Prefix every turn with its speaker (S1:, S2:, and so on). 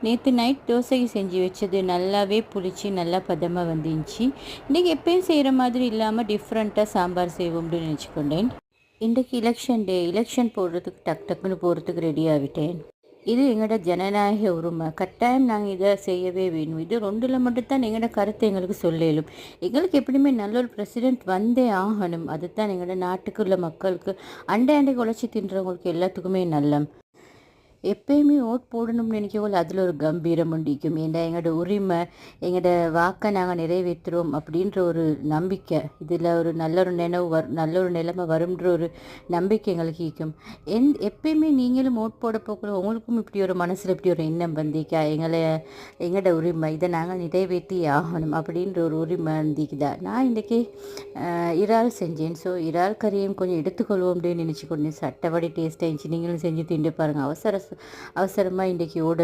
S1: நேற்று நைட் தோசைக்கு செஞ்சு வச்சது நல்லாவே புளிச்சு நல்லா பதமாக வந்துச்சு. இன்றைக்கி எப்பயும் செய்கிற மாதிரி இல்லாமல் டிஃப்ரெண்ட்டாக சாம்பார் செய்வோம்னு நினச்சிக்கொண்டேன். இன்றைக்கு எலெக்ஷன் டே, எலெக்ஷன் போடுறதுக்கு டக்குன்னு போகிறதுக்கு ரெடி ஆகிட்டேன். இது எங்களோட ஜனநாயக உரிமை, கட்டாயம் நாங்கள் இதை செய்யவே வேணும். இது ரெண்டில் மட்டும்தான் எங்களோட கருத்தை எங்களுக்கு சொல்லலும். எங்களுக்கு எப்படியுமே நல்ல ஒரு பிரசிடெண்ட் வந்தே ஆகணும். அதுதான் எங்களோட நாட்டுக்குள்ள மக்களுக்கு அண்டைக்கு உழைச்சி தின்றவங்களுக்கு எல்லாத்துக்குமே நல்ல. எப்பயுமே ஓட் போடணும்னு நினைக்கவோல் அதில் ஒரு கம்பீரம் உண்டிக்கும். ஏன்னா எங்களோட உரிமை, எங்களோட வாக்கை நாங்கள் நிறைவேற்றுறோம் அப்படின்ற ஒரு நம்பிக்கை, இதில் ஒரு நல்ல ஒரு நினைவு நல்ல ஒரு நிலைமை வரும்ன்ற ஒரு நம்பிக்கை எங்களுக்கு இருக்கும். எப்பயுமே நீங்களும் ஓட் போட போக்குள்ள உங்களுக்கும் இப்படி ஒரு மனசில் இப்படி ஒரு எண்ணம் வந்திக்கா, எங்களோட உரிமை இதை நாங்கள் நிறைவேற்றி ஆகணும் அப்படின்ற ஒரு உரிமை வந்திக்குதா. நான் இன்றைக்கி இறால் செஞ்சேன். ஸோ இறால் கறியும் கொஞ்சம் எடுத்துக்கொள்வோம் அப்படின்னு நினச்சி கொண்டேன். சட்டப்படி டேஸ்ட்டாக இருந்துச்சு. நீங்களும் செஞ்சு திண்டு பாருங்கள். அவசரமாக இன்றைக்கி ஓட